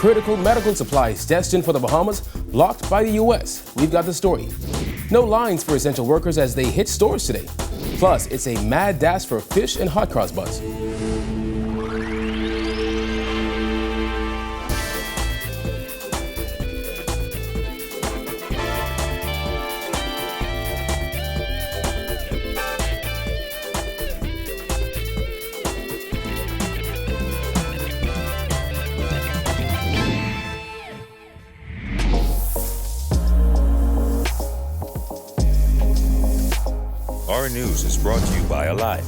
Critical medical supplies destined for the Bahamas blocked by the U.S. We've got the story. No lines for essential workers as they hit stores today. Plus, it's a mad dash for fish and hot cross buns. Our news is brought to you by Alive.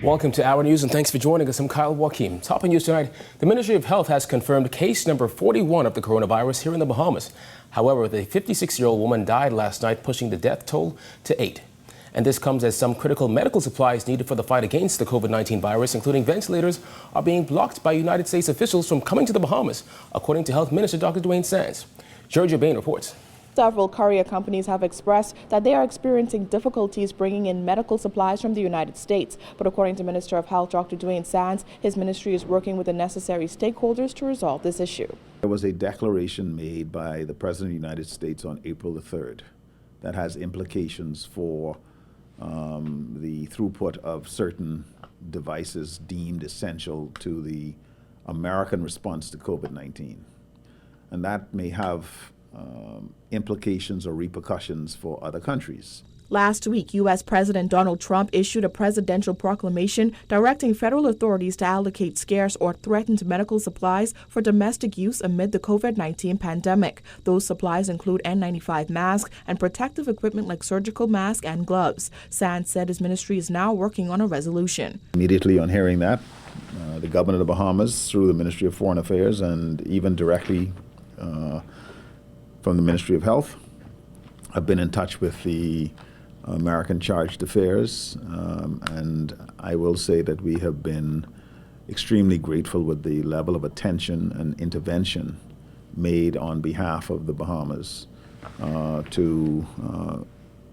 Welcome to Our News and thanks for joining us. I'm Kyle Joaquim. Top news tonight, the Ministry of Health has confirmed case number 41 of the coronavirus here in the Bahamas. However, the 56-year-old woman died last night, pushing the death toll to 8. And this comes as some critical medical supplies needed for the fight against the COVID-19 virus, including ventilators, are being blocked by United States officials from coming to the Bahamas, according to Health Minister Dr. DUANE Sands. Georgia Bain reports. Several courier companies have expressed that they are experiencing difficulties bringing in medical supplies from the United States. But according to Minister of Health Dr. DUANE Sands, his ministry is working with the necessary stakeholders to resolve this issue. There was a declaration made by the President of the United States on April the 3rd that has implications for the throughput of certain devices deemed essential to the American response to COVID-19. And that may have implications or repercussions for other countries. Last week, U.S. President Donald Trump issued a presidential proclamation directing federal authorities to allocate scarce or threatened medical supplies for domestic use amid the COVID-19 pandemic. Those supplies include N95 masks and protective equipment like surgical masks and gloves. Sands said his ministry is now working on a resolution. Immediately on hearing that, the governor of the Bahamas, through the Ministry of Foreign Affairs and even directly from the Ministry of Health, I've been in touch with the American Chargé d'Affaires, and I will say that we have been extremely grateful with the level of attention and intervention made on behalf of the Bahamas to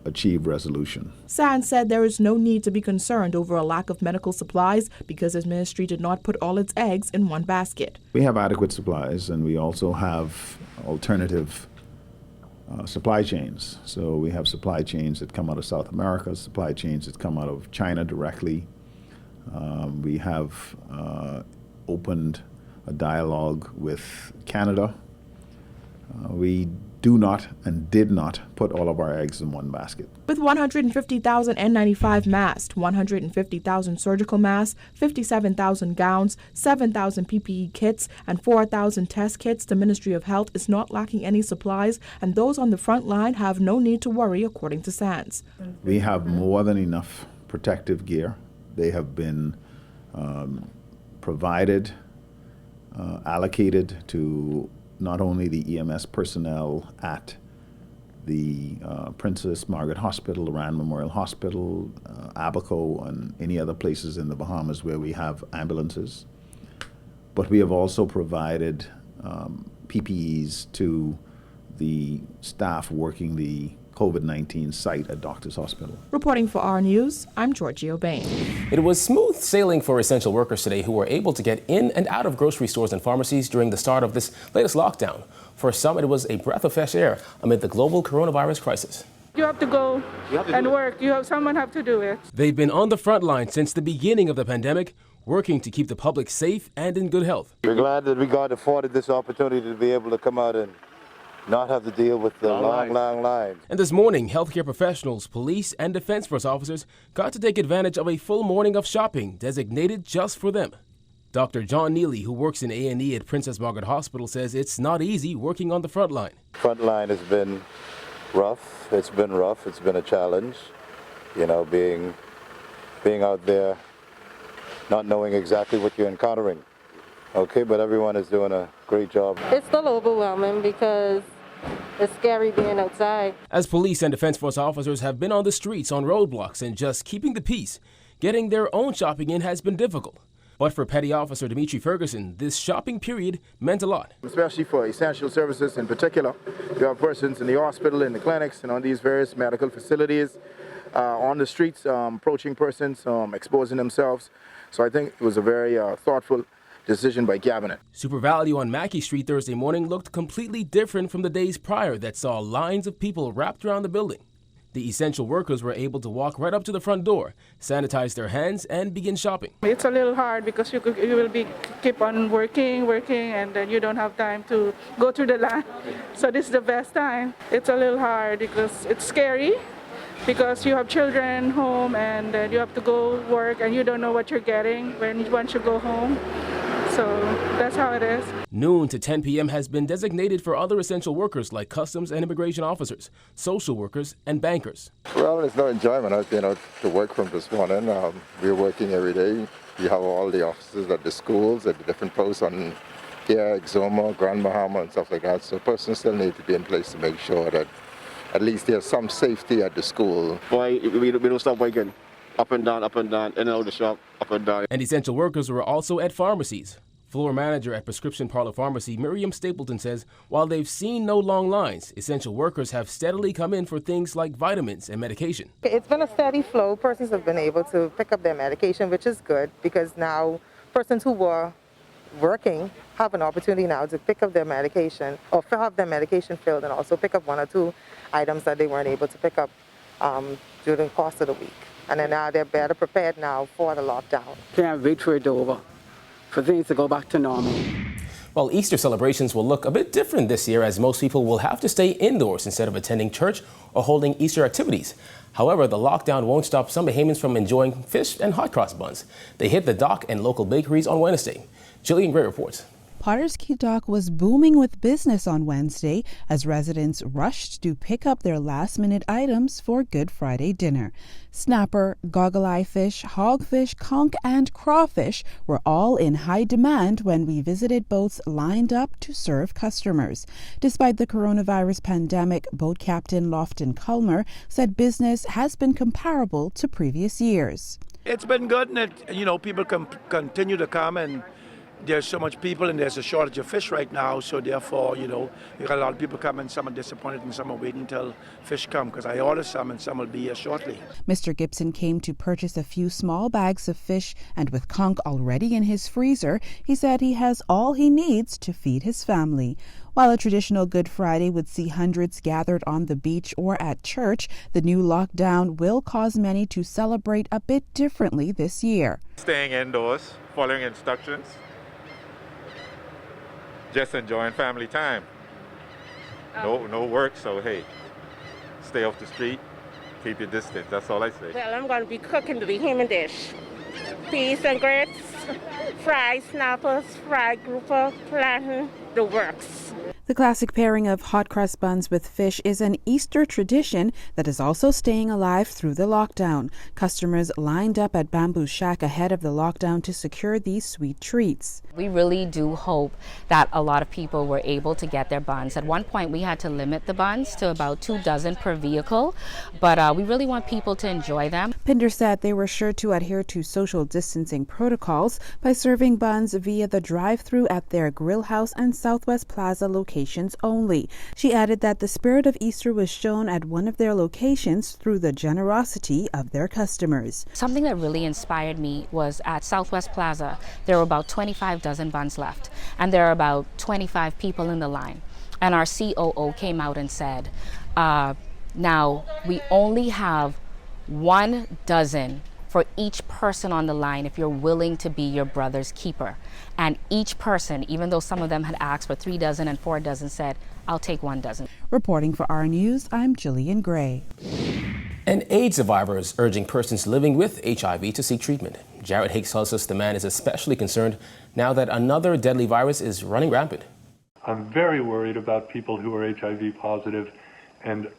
achieve resolution. Sands said there is no need to be concerned over a lack of medical supplies because his ministry did not put all its eggs in one basket. We have adequate supplies, and we also have alternative supply chains. So we have supply chains that come out of South America, supply chains that come out of China directly. We have opened a dialogue with Canada. We do not and did not put all of our eggs in one basket. With 150,000 N95 masks, 150,000 surgical masks, 57,000 gowns, 7,000 PPE kits, and 4,000 test kits, the Ministry of Health is not lacking any supplies, and those on the front line have no need to worry, according to Sands. We have more than enough protective gear. They have been provided, allocated to not only the EMS personnel at the Princess Margaret Hospital, the Rand Memorial Hospital, Abaco, and any other places in the Bahamas where we have ambulances. But we have also provided PPEs to the staff working the COVID-19 site at Doctors Hospital. Reporting for Our News, I'm Georgia Bain. It was smooth sailing for essential workers today who were able to get in and out of grocery stores and pharmacies during the start of this latest lockdown. For some, it was a breath of fresh air amid the global coronavirus crisis. You have to go and work. Someone have to do it. They've been on the front line since the beginning of the pandemic, working to keep the public safe and in good health. We're glad that we got afforded this opportunity to be able to come out and not have to deal with the long line. And this morning, healthcare professionals, police, and defense force officers got to take advantage of a full morning of shopping designated just for them. Dr. John Neely, who works in A&E at Princess Margaret Hospital, says it's not easy working on the front line. Front line has been rough. It's been rough. It's been a challenge, you know, being out there, not knowing exactly what you're encountering. Okay, but everyone is doing a great job. It's still overwhelming because it's scary being outside. As police and defense force officers have been on the streets on roadblocks and just keeping the peace, getting their own shopping in has been difficult. But for Petty Officer DEMETRI Ferguson, this shopping period meant a lot. Especially for essential services in particular. You have persons in the hospital, in the clinics, and on these various medical facilities, on the streets, approaching persons, exposing themselves. So I think it was a very thoughtful decision by Cabinet. Super Value on Mackey Street Thursday morning looked completely different from the days prior that saw lines of people wrapped around the building. The essential workers were able to walk right up to the front door, sanitize their hands, and begin shopping. It's a little hard because you will keep on working, and then you don't have time to go through the line. So this is the best time. It's a little hard because it's scary because you have children home and then you have to go work and you don't know what you're getting once you go home. So that's how it is. Noon to 10 p.m. has been designated for other essential workers like customs and immigration officers, social workers, and bankers. Well, it's no enjoyment. I've been out to work from this morning. We're working every day. We have all the officers at the schools, at the different posts on here, Exoma, Grand Bahama, and stuff like that. So persons still need to be in place to make sure that at least there's some safety at the school. Boy, we don't stop working. Up and down, in and out of the shop, up and down. And essential workers were also at pharmacies. Floor manager at Prescription Parlor Pharmacy, MYRIAM Stapleton, says while they've seen no long lines, essential workers have steadily come in for things like vitamins and medication. It's been a steady flow. Persons have been able to pick up their medication, which is good because now persons who were working have an opportunity now to pick up their medication or have their medication filled and also pick up one or two items that they weren't able to pick up during the course of the week. And then now they're better prepared now for the lockdown. Can't wait for it over, for things to go back to normal. Well, Easter celebrations will look a bit different this year as most people will have to stay indoors instead of attending church or holding Easter activities. However, the lockdown won't stop some Bahamians from enjoying fish and hot cross buns. They hit the dock and local bakeries on Wednesday. Jillian Gray reports. Potter's Key Dock was booming with business on Wednesday as residents rushed to pick up their last-minute items for Good Friday dinner. Snapper, goggle-eye fish, hogfish, conch, and crawfish were all in high demand when we visited boats lined up to serve customers. Despite the coronavirus pandemic, boat captain LOFTIN CULMER said business has been comparable to previous years. It's been good, and people can continue to come, and there's so much people and there's a shortage of fish right now, so therefore, you got a lot of people coming, some are disappointed and some are waiting until fish come because I ordered some and some will be here shortly. Mr. Gibson came to purchase a few small bags of fish, and with conch already in his freezer, he said he has all he needs to feed his family. While a traditional Good Friday would see hundreds gathered on the beach or at church, the new lockdown will cause many to celebrate a bit differently this year. Staying indoors, following instructions. Just enjoying family time. No work, so hey, stay off the street, keep your distance. That's all I say. Well, I'm going to be cooking the Bahamian dish. Peas and grits, fried snappers, fried grouper, plantain, the works. The classic pairing of hot cross buns with fish is an Easter tradition that is also staying alive through the lockdown. Customers lined up at Bamboo Shack ahead of the lockdown to secure these sweet treats. We really do hope that a lot of people were able to get their buns. At one point, we had to limit the buns to about 2 dozen per vehicle, but we really want people to enjoy them. Pinder said they were sure to adhere to social distancing protocols by serving buns via the drive-thru at their grill house and Southwest Plaza locations only. She added that the spirit of Easter was shown at one of their locations through the generosity of their customers. Something that really inspired me was at Southwest Plaza. There were about 25 dozen buns left, and there are about 25 people in the line. And our COO came out and said, now we only have 1 dozen for each person on the line if you're willing to be your brother's keeper. And each person, even though some of them had asked for 3 dozen and 4 dozen, said, I'll take 1 dozen. Reporting for our News, I'm Jillian Gray. An AIDS survivor is urging persons living with HIV to seek treatment. Jared Hicks tells us the man is especially concerned now that another deadly virus is running rampant. I'm very worried about people who are HIV positive and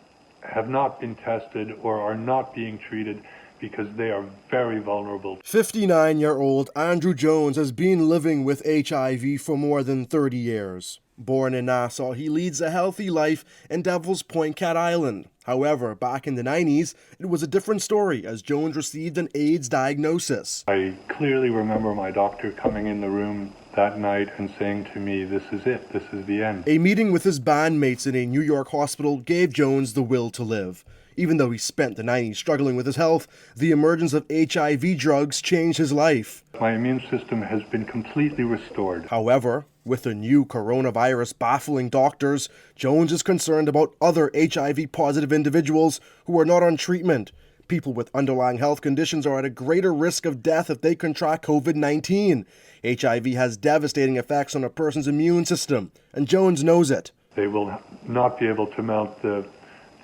have not been tested or are not being treated because they are very vulnerable. 59-year-old Andrew Jones has been living with HIV for more than 30 years. Born in Nassau, he leads a healthy life in Devil's Point, Cat Island. However, back in the 90s, it was a different story as Jones received an AIDS diagnosis. I clearly remember my doctor coming in the room that night and saying to me, this is it, this is the end. A meeting with his bandmates in a New York hospital gave Jones the will to live. Even though he spent the 90s struggling with his health, the emergence of HIV drugs changed his life. My immune system has been completely restored. However, with the new coronavirus baffling doctors, Jones is concerned about other HIV-positive individuals who are not on treatment. People with underlying health conditions are at a greater risk of death if they contract COVID-19. HIV has devastating effects on a person's immune system, and Jones knows it. They will not be able to mount the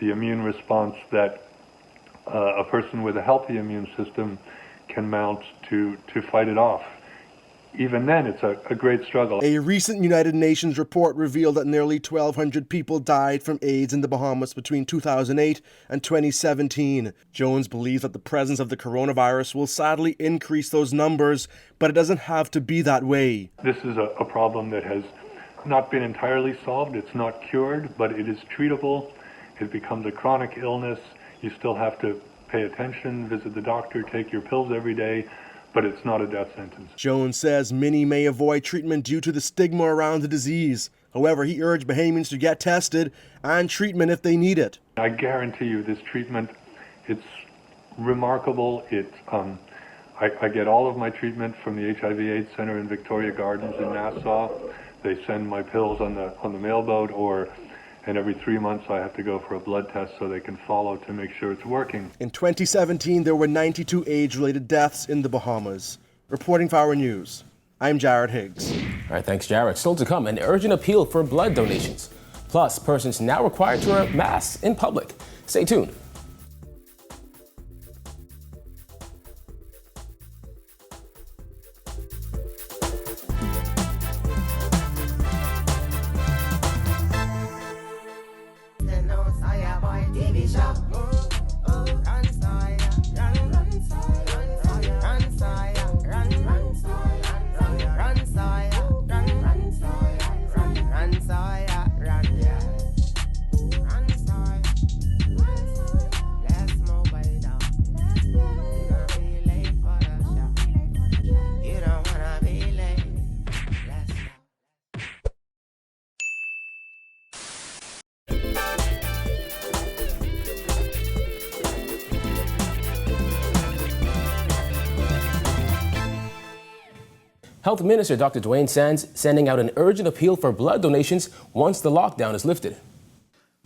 immune response that a person with a healthy immune system can mount to fight it off. Even then, it's a great struggle. A recent United Nations report revealed that nearly 1,200 people died from AIDS in the Bahamas between 2008 and 2017. Jones believes that the presence of the coronavirus will sadly increase those numbers, but it doesn't have to be that way. This is a problem that has not been entirely solved. It's not cured, but it is treatable. It becomes a chronic illness. You still have to pay attention, visit the doctor, take your pills every day, but it's not a death sentence. Jones says many may avoid treatment due to the stigma around the disease. However, he urged Bahamians to get tested and treatment if they need it. I guarantee you this treatment, it's remarkable. I get all of my treatment from the HIV/AIDS Center in Victoria Gardens in Nassau. They send my pills on the mailboat, and every 3 months I have to go for a blood test so they can follow to make sure it's working. In 2017, there were 92 AIDS-related deaths in the Bahamas. Reporting for Our News, I'm Jared Higgs. All right, thanks, Jared. Still to come, an urgent appeal for blood donations. Plus, persons now required to wear masks in public. Stay tuned. Health Minister Dr. DUANE Sands sending out an urgent appeal for blood donations once the lockdown is lifted.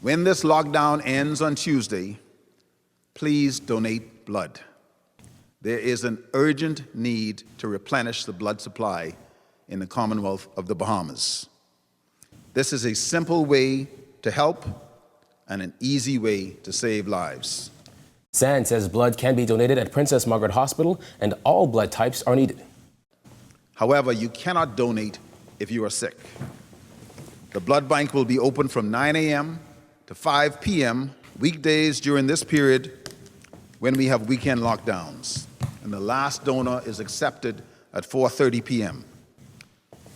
When this lockdown ends on Tuesday, please donate blood. There is an urgent need to replenish the blood supply in the Commonwealth of the Bahamas. This is a simple way to help and an easy way to save lives. Sands says blood can be donated at Princess Margaret Hospital and all blood types are needed. However, you cannot donate if you are sick. The blood bank will be open from 9 a.m. to 5 p.m. weekdays during this period when we have weekend lockdowns, and the last donor is accepted at 4:30 p.m.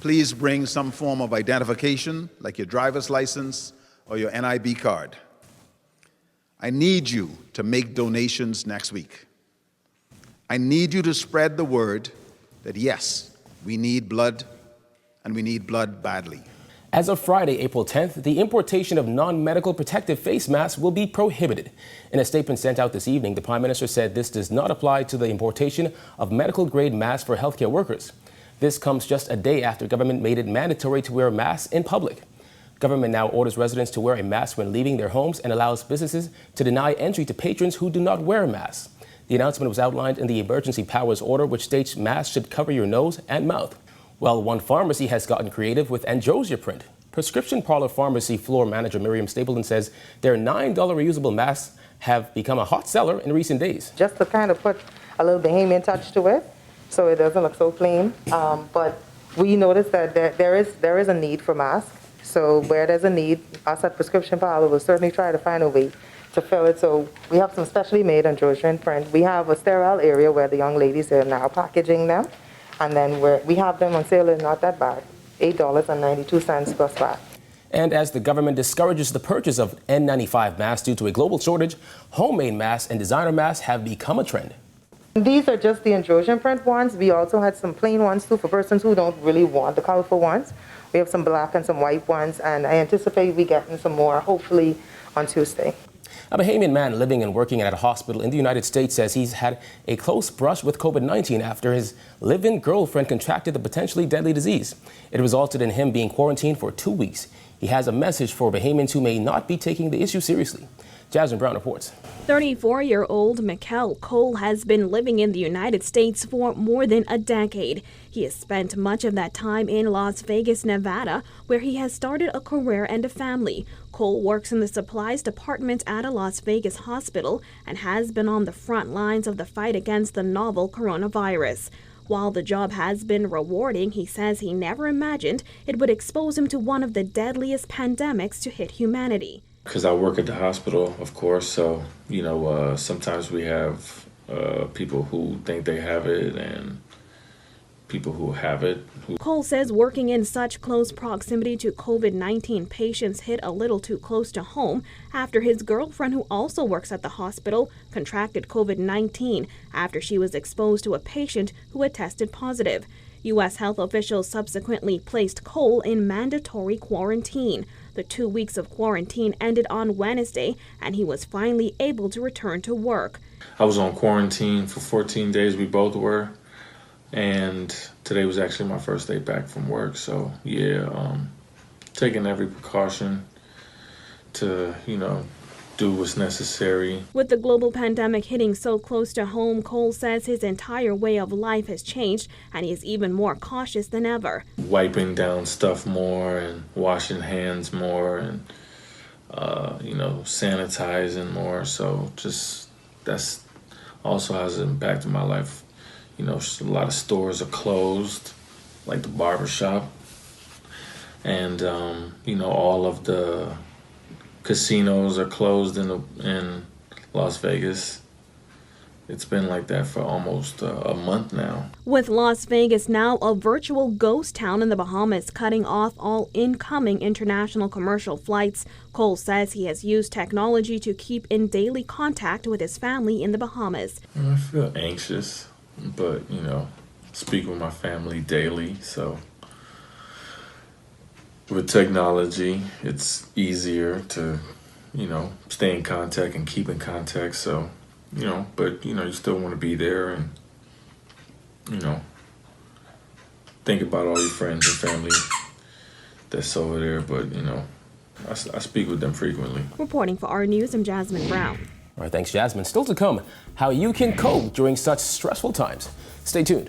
Please bring some form of identification, like your driver's license or your NIB card. I need you to make donations next week. I need you to spread the word that yes, we need blood, and we need blood badly. As of Friday, April 10th, the importation of non-medical protective face masks will be prohibited. In a statement sent out this evening, the Prime Minister said this does not apply to the importation of medical-grade masks for healthcare workers. This comes just a day after government made it mandatory to wear masks in public. Government now orders residents to wear a mask when leaving their homes and allows businesses to deny entry to patrons who do not wear masks. The announcement was outlined in the Emergency Powers Order, which states masks should cover your nose and mouth. Well, one pharmacy has gotten creative with Androsia print. Prescription Parlor Pharmacy floor manager MYRIAM Stapleton says their $9 reusable masks have become a hot seller in recent days. Just to kind of put a little Bahamian touch to it, so it doesn't look so plain. But we noticed that there is a need for masks. So where there's a need, us at Prescription Parlor will certainly try to find a way to fill it. So we have some specially made Androsia print. We have a sterile area where the young ladies are now packaging them. And then we have them on sale and not that bad, $8.92 plus VAT. And as the government discourages the purchase of N95 masks due to a global shortage, homemade masks and designer masks have become a trend. These are just the Androsia print ones. We also had some plain ones too for persons who don't really want the colorful ones. We have some black and some white ones, and I anticipate we getting some more hopefully on Tuesday. A Bahamian man living and working at a hospital in the United States says he's had a close brush with COVID-19 after his live-in girlfriend contracted the potentially deadly disease. It resulted in him being quarantined for 2 weeks. He has a message for Bahamians who may not be taking the issue seriously. Jasmine Brown reports. 34-year-old Mikel Cole has been living in the United States for more than a decade. He has spent much of that time in Las Vegas, Nevada, where he has started a career and a family. Cole works in the supplies department at a Las Vegas hospital and has been on the front lines of the fight against the novel coronavirus. While the job has been rewarding, he says he never imagined it would expose him to one of the deadliest pandemics to hit humanity. Because I work at the hospital, of course, so, sometimes we have people who think they have it and people who have it. Cole says working in such close proximity to COVID-19 patients hit a little too close to home after his girlfriend, who also works at the hospital, contracted COVID-19 after she was exposed to a patient who had tested positive. U.S. health officials subsequently placed Cole in mandatory quarantine. The 2 weeks of quarantine ended on Wednesday, and he was finally able to return to work. I was on quarantine for 14 days, we both were, and today was actually my first day back from work. So, taking every precaution to, do what's necessary. With the global pandemic hitting so close to home, Cole says his entire way of life has changed, and he is even more cautious than ever. Wiping down stuff more and washing hands more and, sanitizing more. So that's also has impacted my life. A lot of stores are closed, like the barbershop, and, all of the casinos are closed in Las Vegas. It's been like that for almost a month now. With Las Vegas now a virtual ghost town in the Bahamas, cutting off all incoming international commercial flights, Cole says he has used technology to keep in daily contact with his family in the Bahamas. I feel anxious, but, speak with my family daily, so with technology, it's easier to, stay in contact and keep in contact. So, but, you still want to be there and, think about all your friends and family that's over there. But, I speak with them frequently. Reporting for our news, I'm Jasmine Brown. All right, thanks, Jasmine. Still to come, how you can cope during such stressful times. Stay tuned.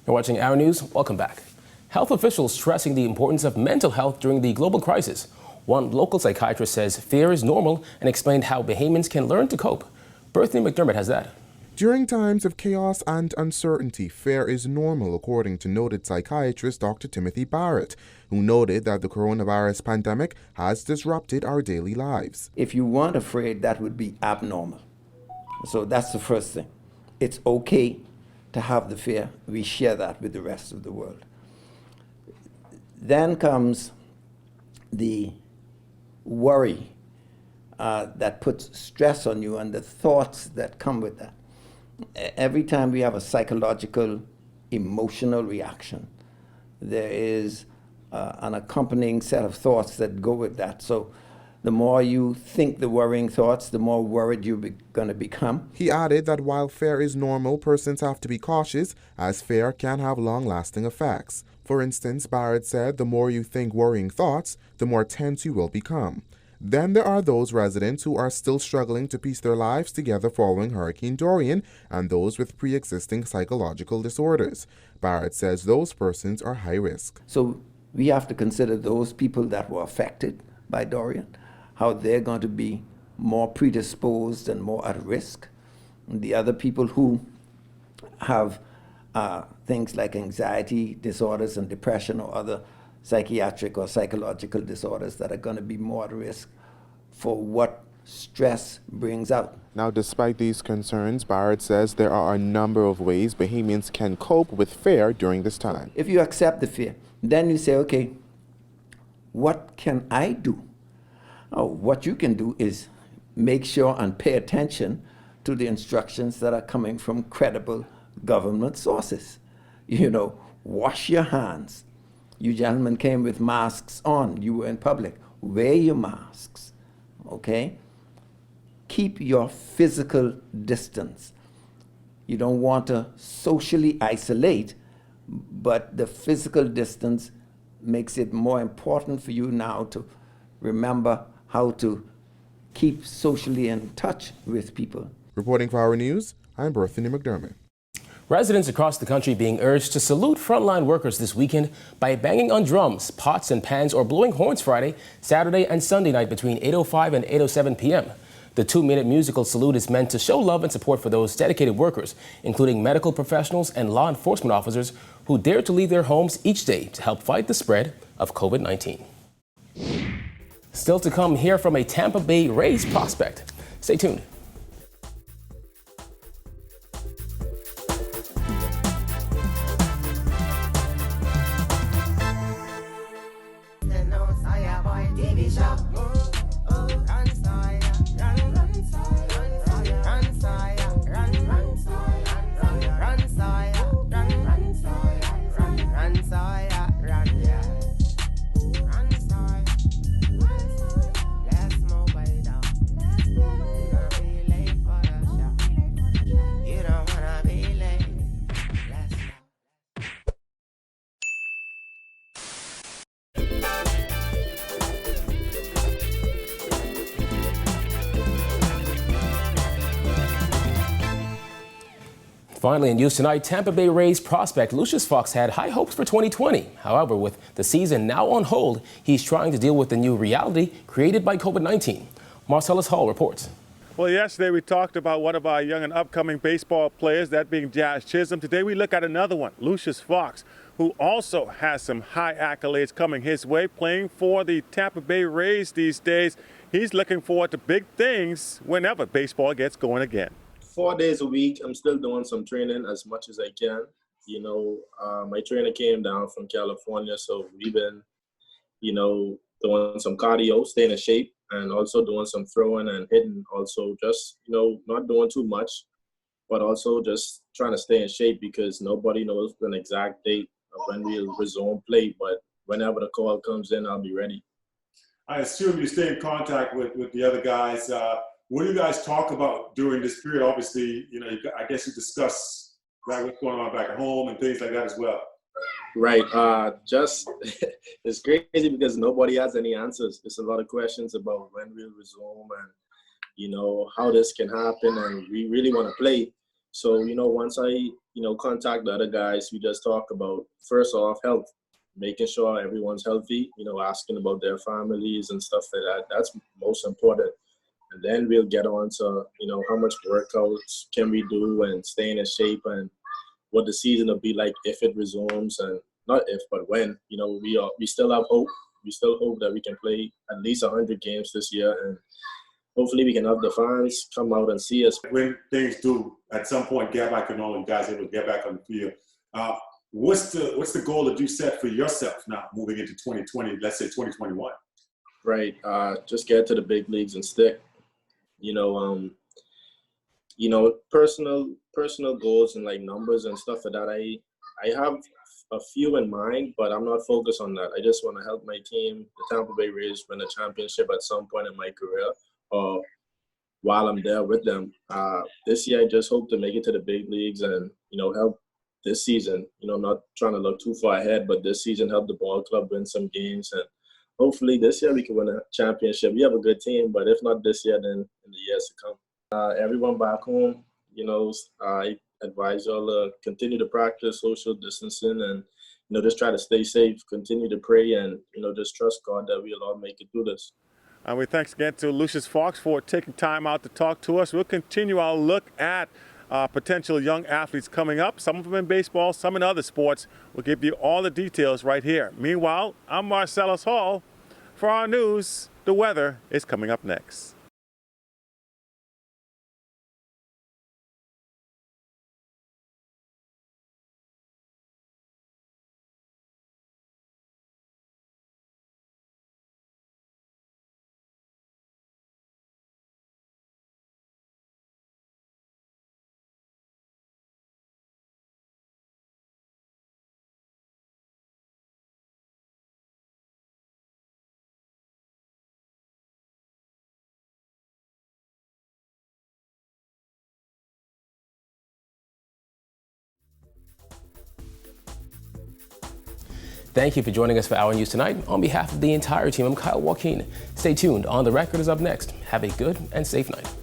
You're watching Our News. Welcome back. Health officials stressing the importance of mental health during the global crisis. One local psychiatrist says fear is normal and explained how Bahamians can learn to cope. Berthany McDermott has that. During times of chaos and uncertainty, fear is normal, according to noted psychiatrist Dr. Timothy Barrett, who noted that the coronavirus pandemic has disrupted our daily lives. If you weren't afraid, that would be abnormal. So that's the first thing. It's okay to have the fear. We share that with the rest of the world. Then comes the worry that puts stress on you and the thoughts that come with that. Every time we have a psychological, emotional reaction, there is an accompanying set of thoughts that go with that. So the more you think the worrying thoughts, the more worried you're going to become. He added that while fear is normal, persons have to be cautious, as fear can have long-lasting effects. For instance, Barrett said the more you think worrying thoughts, the more tense you will become. Then there are those residents who are still struggling to piece their lives together following Hurricane Dorian, and those with pre-existing psychological disorders. Barrett says those persons are high risk. So we have to consider those people that were affected by Dorian, how they're going to be more predisposed and more at risk. And the other people who have things like anxiety disorders and depression or other psychiatric or psychological disorders that are going to be more at risk for what stress brings out. Now, despite these concerns, Barrett says there are a number of ways Bahamians can cope with fear during this time. If you accept the fear, then you say, okay, what can I do? Oh, what you can do is make sure and pay attention to the instructions that are coming from credible government sources. You know, wash your hands. You gentlemen came with masks on. You were in public. Wear your masks, okay? Keep your physical distance. You don't want to socially isolate, but the physical distance makes it more important for you now to remember how to keep socially in touch with people. Reporting for Our News, I'm Berthany McDermott. Residents across the country being urged to salute frontline workers this weekend by banging on drums, pots and pans, or blowing horns Friday, Saturday, and Sunday night between 8:05 and 8:07 p.m. The 2-minute musical salute is meant to show love and support for those dedicated workers, including medical professionals and law enforcement officers who dare to leave their homes each day to help fight the spread of COVID-19. Still to come, hear from a Tampa Bay Rays prospect. Stay tuned. Finally in news tonight, Tampa Bay Rays prospect Lucius Fox had high hopes for 2020. However, with the season now on hold, he's trying to deal with the new reality created by COVID-19. Marcellus Hall reports. Well, yesterday we talked about one of our young and upcoming baseball players, that being Jazz Chisholm. Today we look at another one, Lucius Fox, who also has some high accolades coming his way, playing for the Tampa Bay Rays these days. He's looking forward to big things whenever baseball gets going again. 4 days a week, I'm still doing some training as much as I can. You know, my trainer came down from California, so we've been, you know, doing some cardio, staying in shape, and also doing some throwing and hitting. Also, just, you know, not doing too much, but also just trying to stay in shape because nobody knows an exact date of when we'll resume play. But whenever the call comes in, I'll be ready. I assume you stay in contact with the other guys. What do you guys talk about during this period? Obviously, you know, I guess you discuss what's going on back at home and things like that as well. Right. Just it's crazy because nobody has any answers. There's a lot of questions about when we'll resume and, you know, how this can happen, and we really want to play. So, you know, once I, you know, contact the other guys, we just talk about, first off, health, making sure everyone's healthy, you know, asking about their families and stuff like that. That's most important. And then we'll get on to, you know, how much workouts can we do and staying in shape and what the season will be like if it resumes, and not if, but when. You know, we still have hope. We still hope that we can play at least 100 games this year, and hopefully we can have the fans come out and see us. When things do at some point get back to normal, you guys able to get back on the field. What's the goal that you set for yourself now moving into 2020, let's say 2021? Right. Just get to the big leagues and stick. You know, personal goals and like numbers and stuff like that. I have a few in mind, but I'm not focused on that. I just want to help my team, the Tampa Bay Rays, win a championship at some point in my career, or while I'm there with them. This year, I just hope to make it to the big leagues and, you know, help this season. You know, not trying to look too far ahead, but this season help the ball club win some games, and hopefully this year we can win a championship. We have a good team, but if not this year, then in the years to come. Everyone back home, you know, I advise y'all to continue to practice social distancing and, just try to stay safe, continue to pray, and, just trust God that we'll all make it through this. And we thanks again to Lucius Fox for taking time out to talk to us. We'll continue our look at potential young athletes coming up, some of them in baseball, some in other sports. We'll give you all the details right here. Meanwhile, I'm Marcellus Hall. For our news, the weather is coming up next. Thank you for joining us for Our News Tonight. On behalf of the entire team, I'm Kyle Joaquin. Stay tuned. On the Record is up next. Have a good and safe night.